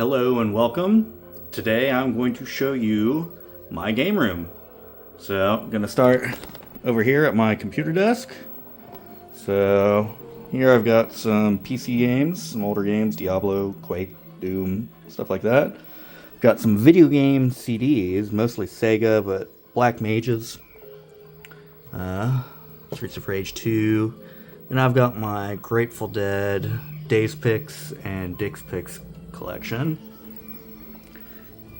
Hello and welcome. Today I'm going to show you my game room. So I'm going to start over here at my computer desk. So here I've got some PC games, some older games, Diablo, Quake, Doom, stuff like that. Got some video game CDs, mostly Sega, but Black Mages, Streets of Rage 2. And I've got my Grateful Dead, Days Picks, and Dick's Picks collection.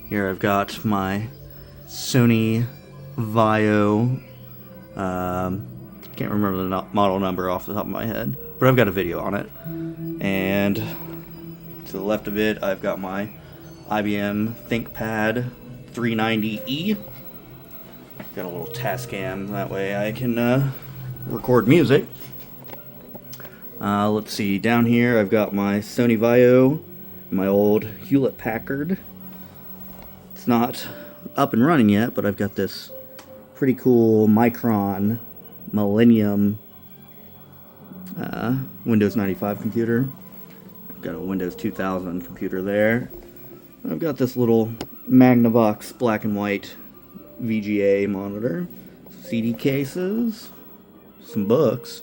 Here I've got my Sony Vaio, can't remember the model number off the top of my head, but I've got a video on it. And to the left of it, I've got my IBM ThinkPad 390E. Got a little Tascam, that way I can record music. Let's see, down here I've got my Sony Vaio, my old Hewlett-Packard. It's not up and running yet, but I've got this pretty cool Micron Millennium Windows 95 computer. I've got a Windows 2000 computer there. I've got this little Magnavox black and white VGA monitor, CD cases, some books,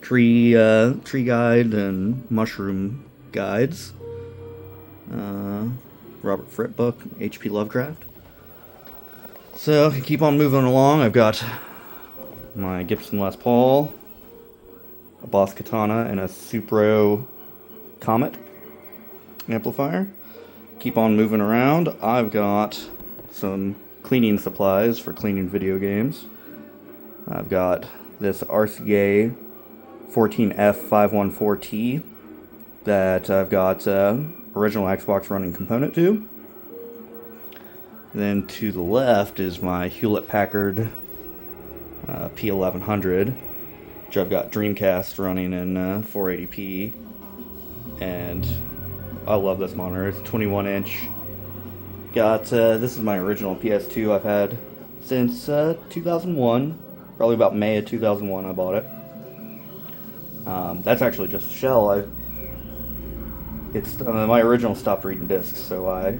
tree guide and mushroom guides, Robert Fripp book, H.P. Lovecraft. So keep on moving along. I've got my Gibson Les Paul, a Boss Katana, and a Supro Comet amplifier. Keep on moving around. I've got some cleaning supplies for cleaning video games. I've got this RCA 14F514T that I've got original Xbox running component to. Then to the left is my Hewlett-Packard P1100, which I've got Dreamcast running in 480p, and I love this monitor. It's 21-inch. Got this is my original PS2 I've had since 2001, probably about May of 2001 I bought it. That's actually just a shell. My original stopped reading discs, so I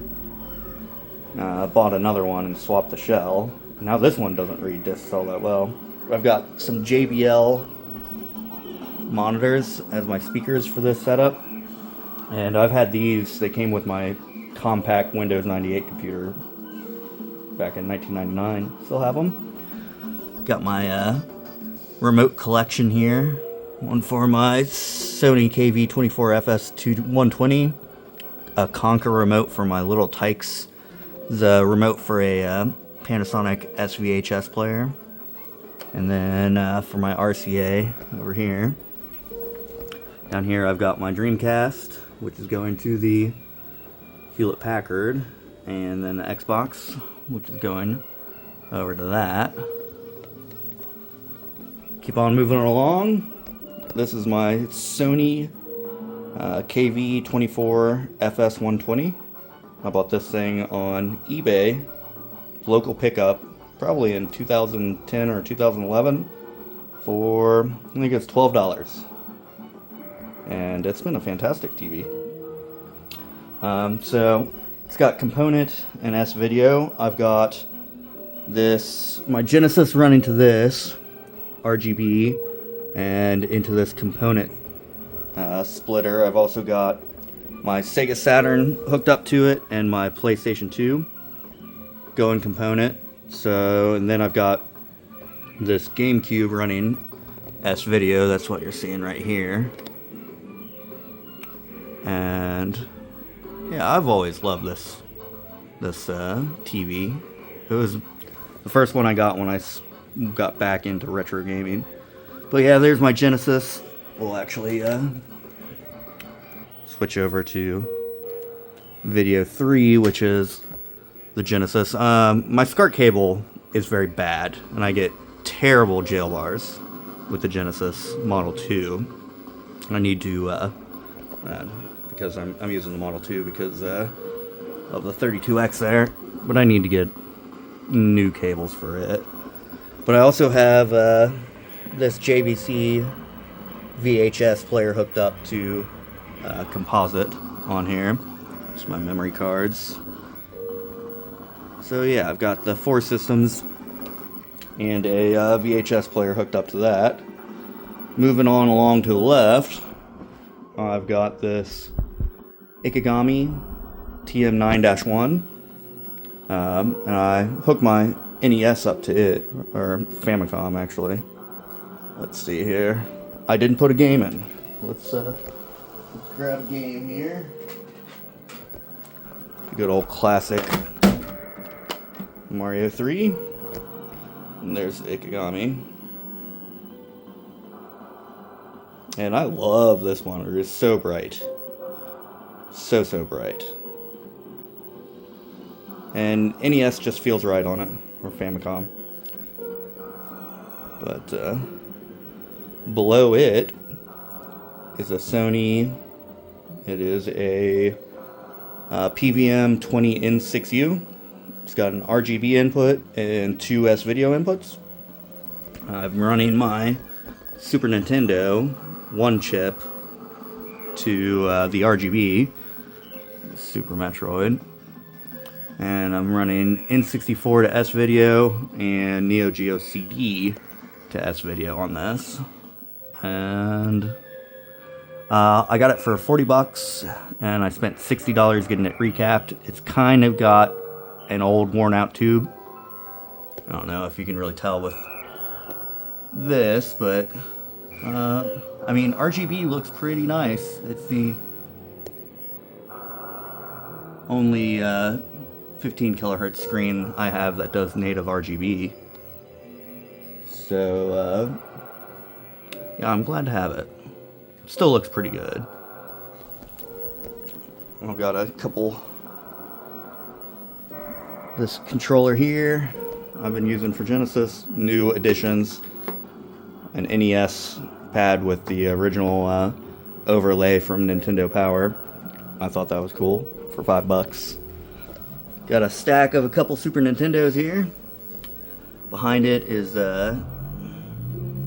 bought another one and swapped the shell. Now this one doesn't read discs all that well. I've got some JBL monitors as my speakers for this setup, and I've had these. They came with my compact Windows 98 computer back in 1999. Still have them. Got my remote collection here. One for my Sony KV24FS120, a Conker remote for my little Tykes, the remote for a Panasonic SVHS player, and then for my RCA over here. Down here I've got my Dreamcast, which is going to the Hewlett-Packard, and then the Xbox, which is going over to that. Keep on moving along. This is my Sony KV24FS120. I bought this thing on eBay, local pickup, probably in 2010 or 2011 for, I think it's $12. And it's been a fantastic TV. So it's got component and S-video. I've got my Genesis running to this RGB and into this component splitter. I've also got my Sega Saturn hooked up to it and my PlayStation 2 going component. So, and then I've got this GameCube running S-video. That's what you're seeing right here. And yeah, I've always loved this TV. It was the first one I got when I got back into retro gaming. But yeah, there's my Genesis. We'll actually switch over to video 3, which is the Genesis. My SCART cable is very bad, and I get terrible jail bars with the Genesis Model 2. I need to, because I'm using the Model 2 because of the 32X there, but I need to get new cables for it. But I also have this JVC VHS player hooked up to composite on here. Just my memory cards. So yeah, I've got the 4 systems and a VHS player hooked up to that. Moving on along to the left, I've got this Ikegami TM9-1, and I hooked my NES up to it, or Famicom actually. Let's see here. I didn't put a game in. Let's grab a game here. Good old classic Mario 3. And there's Ikegami. And I love this monitor. It's so bright. So bright. And NES just feels right on it, or Famicom. But below it is a Sony. It is a PVM 20N6U. It's got an RGB input and 2 S-video inputs. I'm running my Super Nintendo 1 chip to the RGB, Super Metroid. And I'm running N64 to S-video and Neo Geo CD to S-video on this. And I got it for $40 and I spent $60 getting it recapped. It's kind of got an old worn out tube. I don't know if you can really tell with this, but I mean, RGB looks pretty nice. It's the only 15 kilohertz screen I have that does native RGB. So yeah, I'm glad to have it. Still looks pretty good. I've got a couple. This controller here I've been using for Genesis, new additions, an NES pad with the original overlay from Nintendo Power. I thought that was cool for $5. Got a stack of a couple Super Nintendos here. Behind it is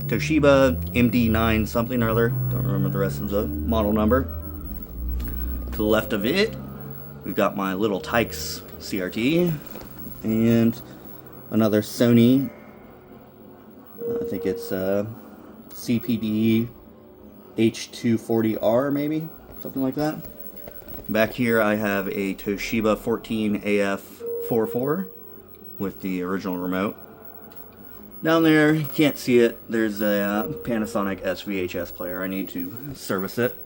Toshiba MD9 something or other. Don't remember the rest of the model number. To the left of it, we've got my little Tykes CRT and another Sony. I think it's CPD H240R maybe, something like that. Back here I have a Toshiba 14AF44 with the original remote. Down there, you can't see it, there's a Panasonic SVHS player. I need to service it.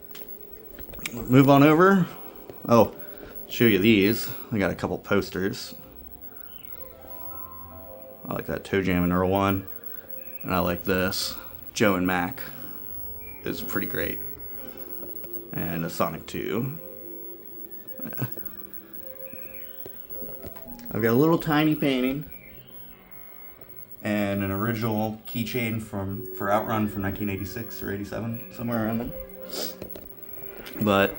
Move on over. Oh, show you these. I got a couple posters. I like that Toe Jam and Earl one. And I like this. Joe and Mac is pretty great. And a Sonic 2. Yeah. I've got a little tiny painting and an original keychain for Outrun from 1986 or 87, somewhere around there. But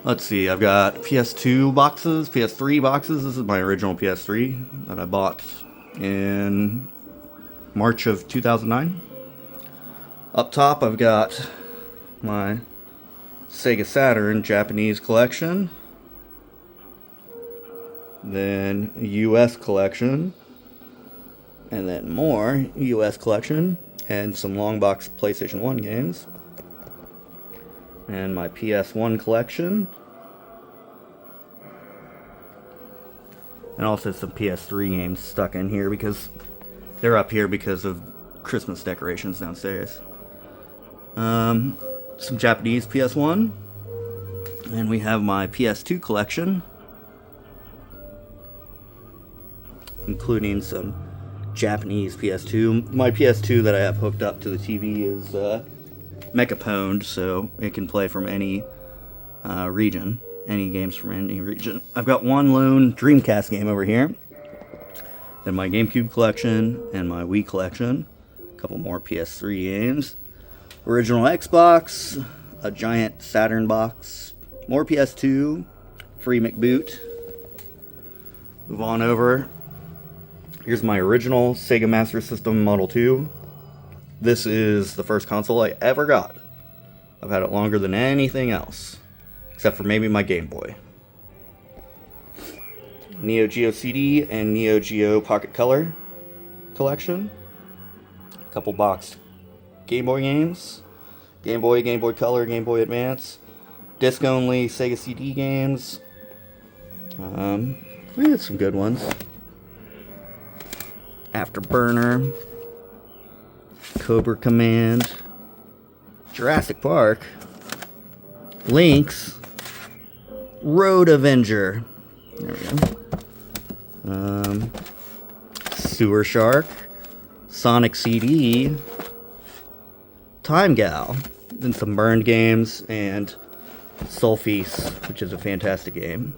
let's see, I've got PS2 boxes, PS3 boxes. This is my original PS3 that I bought in March of 2009. Up top, I've got my Sega Saturn Japanese collection. Then a US collection. And then more US collection. And some long box PlayStation 1 games. And my PS1 collection. And also some PS3 games stuck in here because they're up here because of Christmas decorations downstairs. Some Japanese PS1. And we have my PS2 collection, including some Japanese PS2. My PS2 that I have hooked up to the TV is Mecha-pwned, so it can play from any region. Any games from any region. I've got one lone Dreamcast game over here. Then my GameCube collection and my Wii collection. A couple more PS3 games. Original Xbox. A giant Saturn box. More PS2. Free McBoot. Move on over. Here's my original Sega Master System Model 2. This is the first console I ever got. I've had it longer than anything else. Except for maybe my Game Boy. Neo Geo CD and Neo Geo Pocket Color collection. A couple boxed Game Boy games. Game Boy, Game Boy Color, Game Boy Advance. Disc only Sega CD games. We had some good ones. Afterburner. Cobra Command. Jurassic Park. Lynx. Road Avenger. There we go. Sewer Shark. Sonic CD. Time Gal. Then some Burned games and Soul Feast, which is a fantastic game.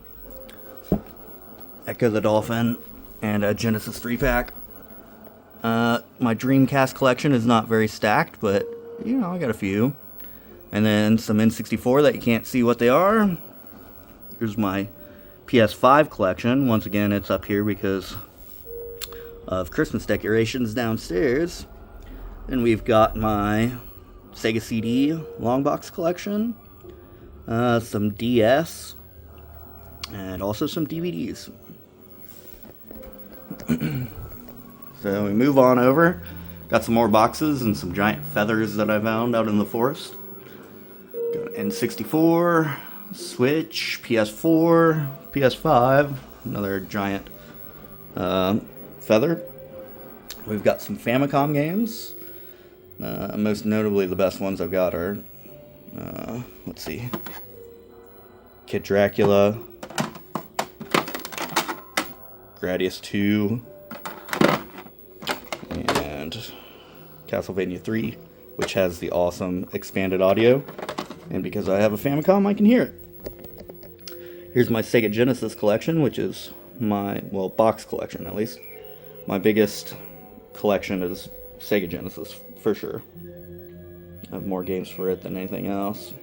Echo the Dolphin and a Genesis 3-pack. My Dreamcast collection is not very stacked, but you know, I got a few. And then some N64 that you can't see what they are. Here's my PS5 collection. Once again, it's up here because of Christmas decorations downstairs. And we've got my Sega CD long box collection, some DS, and also some DVDs. So we move on over. Got some more boxes and some giant feathers that I found out in the forest. Got N64, Switch, PS4, PS5, another giant feather. We've got some Famicom games. Most notably, the best ones I've got are, let's see, Kid Dracula, Gradius 2, and Castlevania 3, which has the awesome expanded audio. And because I have a Famicom, I can hear it. Here's my Sega Genesis collection, which is my, well, box collection at least. My biggest collection is Sega Genesis, for sure. I have more games for it than anything else.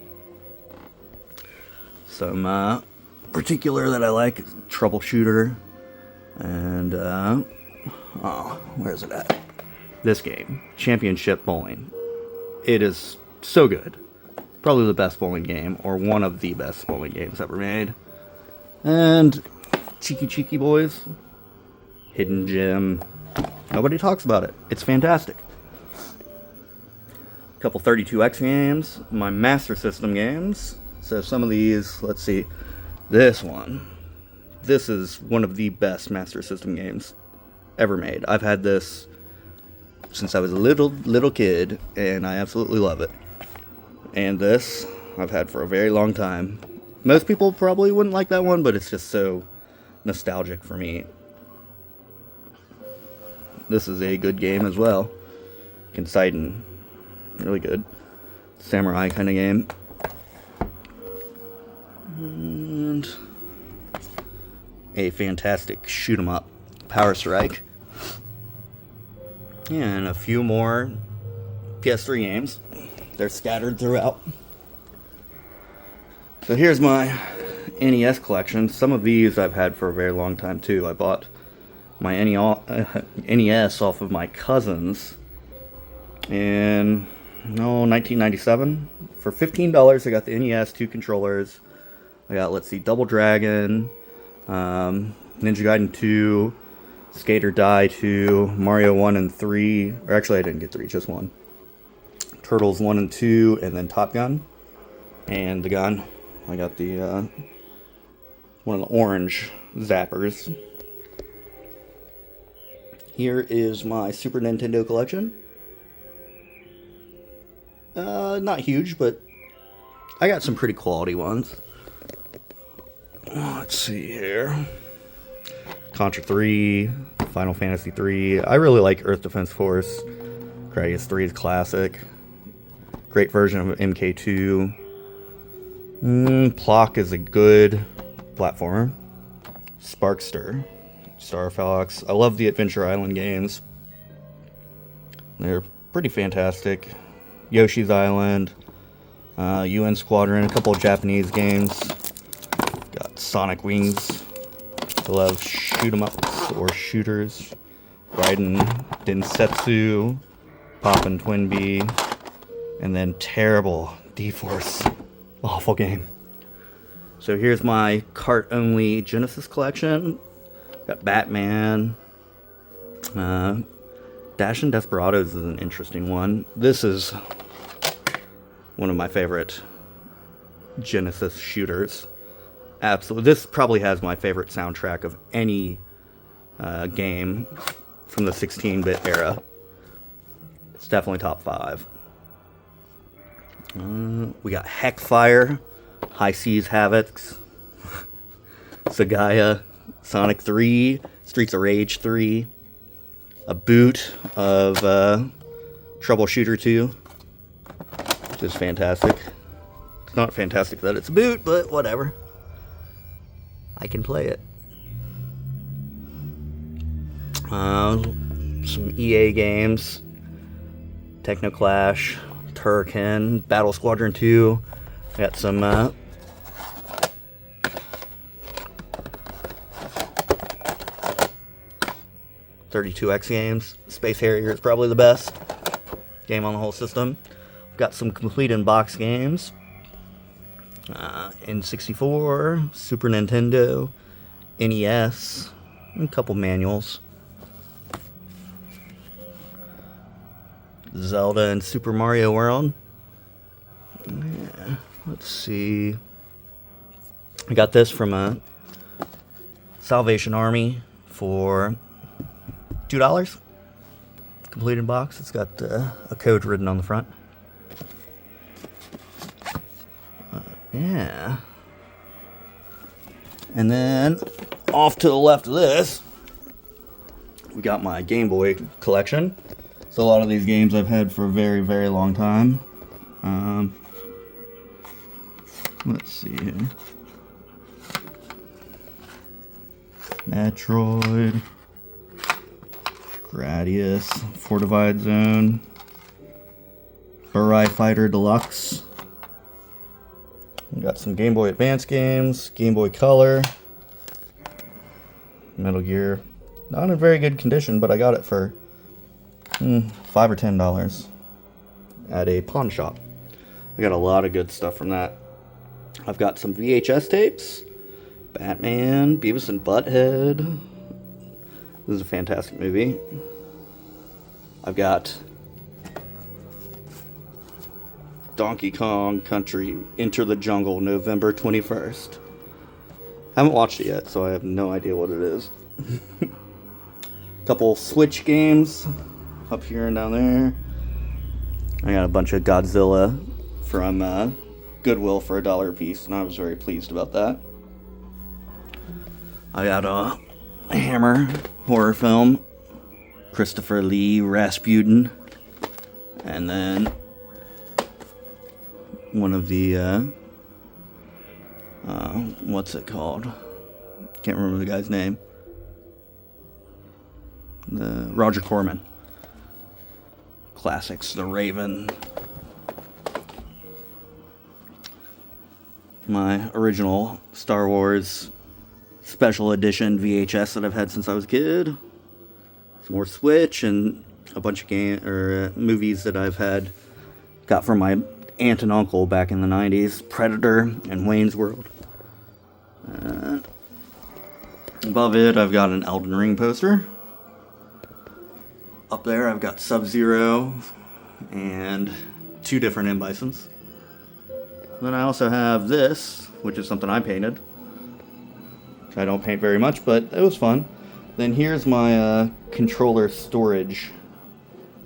Some particular that I like is Troubleshooter. And, where's it at? This game, Championship Bowling. It is so good. Probably the best bowling game, or one of the best bowling games ever made. And Cheeky Cheeky Boys, Hidden Gem. Nobody talks about it. It's fantastic. A couple 32X games, my Master System games. So some of these, let's see, this one. This is one of the best Master System games ever made. I've had this since I was a little kid, and I absolutely love it. And this, I've had for a very long time. Most people probably wouldn't like that one, but it's just so nostalgic for me. This is a good game as well. Considine. Really good. Samurai kind of game. And a fantastic shoot 'em up. Power Strike. And a few more PS3 games. They're scattered throughout. So here's my NES collection. Some of these I've had for a very long time too. I bought my NES off of my cousins in 1997. For $15 I got the NES, 2 controllers. I got, let's see, Double Dragon, Ninja Gaiden 2, Skate or Die 2, Mario 1 and 3, or actually I didn't get 3, just 1. Turtles 1 and 2, and then Top Gun. And the gun, I got the one of the orange zappers. Here is my Super Nintendo collection. Not huge, but I got some pretty quality ones. Let's see here. Contra 3, Final Fantasy 3. I really like Earth Defense Force. Gradius 3 is classic. Great version of MK2. Plock is a good platformer. Sparkster. Star Fox. I love the Adventure Island games. They're pretty fantastic. Yoshi's Island. UN Squadron. A couple of Japanese games. Got Sonic Wings. I love shoot 'em ups or shooters. Raiden Densetsu. Poppin' Twinbee. And then terrible D-Force. Awful game. So here's my cart-only Genesis collection. Got Batman. Dash and Desperados is an interesting one. This is one of my favorite Genesis shooters. Absolutely. This probably has my favorite soundtrack of any game from the 16-bit era. It's definitely top 5. We got Heckfire, High Seas Havocs, Sagaya, Sonic 3, Streets of Rage 3, a boot of Troubleshooter 2, which is fantastic. It's not fantastic that it's a boot, but whatever. I can play it. Some EA games, Techno Clash, Turrican, Battle Squadron 2. Got some 32X games. Space Harrier is probably the best game on the whole system. Got some complete in-box games. N64, Super Nintendo, NES, and a couple manuals. Zelda and Super Mario World. Yeah, let's see. I got this from Salvation Army for $2. Complete in box. It's got a code written on the front. Yeah. And then off to the left of this, we got my Game Boy collection. So a lot of these games I've had for a very, very long time. Let's see here. Metroid, Gradius, Fortified Zone, Burai Fighter Deluxe. We got some Game Boy Advance games, Game Boy Color, Metal Gear. Not in very good condition, but I got it for $5 or $10 at a pawn shop. I got a lot of good stuff from that. I've got some VHS tapes, Batman, Beavis and Butthead. This is a fantastic movie. I've got Donkey Kong Country Enter the Jungle, November 21st. Haven't watched it yet, so I have no idea what it is. Couple Switch games up here and down there. I got a bunch of Godzilla from Goodwill for $1 a piece, and I was very pleased about that. I got a Hammer horror film, Christopher Lee Rasputin, and then one of the what's it called? Can't remember the guy's name. The Roger Corman classics, The Raven. My original Star Wars special edition VHS that I've had since I was a kid. Some more Switch and a bunch of movies that I've got from my aunt and uncle back in the 90s. Predator and Wayne's World. And above it, I've got an Elden Ring poster. Up there, I've got Sub-Zero and 2 different M-Bisons. Then I also have this, which is something I painted. I don't paint very much, but it was fun. Then here's my controller storage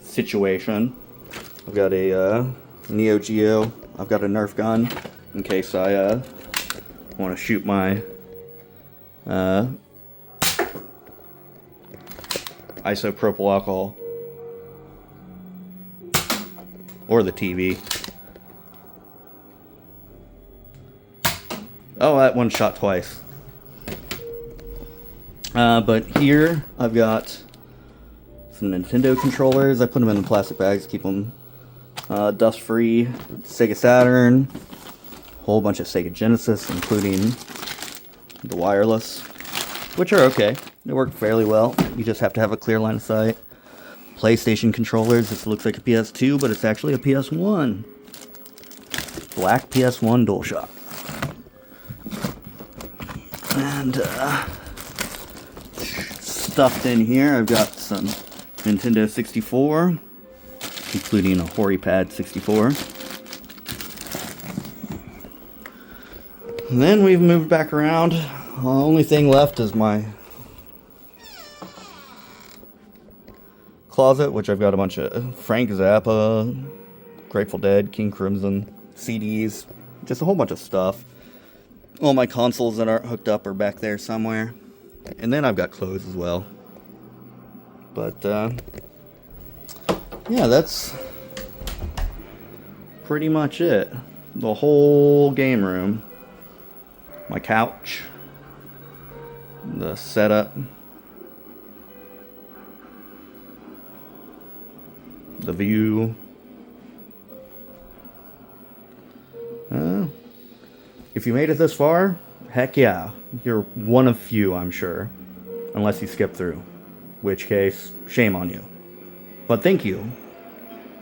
situation. I've got a Neo Geo. I've got a Nerf gun in case I want to shoot my isopropyl alcohol or the TV. Oh, that one shot twice. But here I've got some Nintendo controllers. I put them in the plastic bags, keep them dust-free. Sega Saturn, a whole bunch of Sega Genesis, including the wireless, which are okay. They work fairly well. You just have to have a clear line of sight. PlayStation controllers. This looks like a PS2, but it's actually a PS1. Black PS1 DualShock. And Stuffed in here, I've got some Nintendo 64, including a HoriPad 64. And then we've moved back around. The only thing left is my closet, which I've got a bunch of Frank Zappa, Grateful Dead, King Crimson, CDs, just a whole bunch of stuff. All my consoles that aren't hooked up are back there somewhere. And then I've got clothes as well. But, yeah, that's pretty much it. The whole game room. My couch. The setup. The view. If you made it this far, heck yeah. You're one of few, I'm sure. Unless you skip through. Which case, shame on you. But thank you,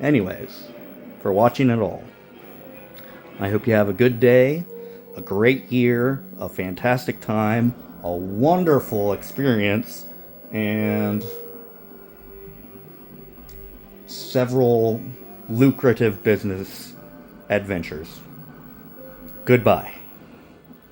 anyways, for watching it all. I hope you have a good day, a great year, a fantastic time, a wonderful experience, and several lucrative business adventures. Goodbye.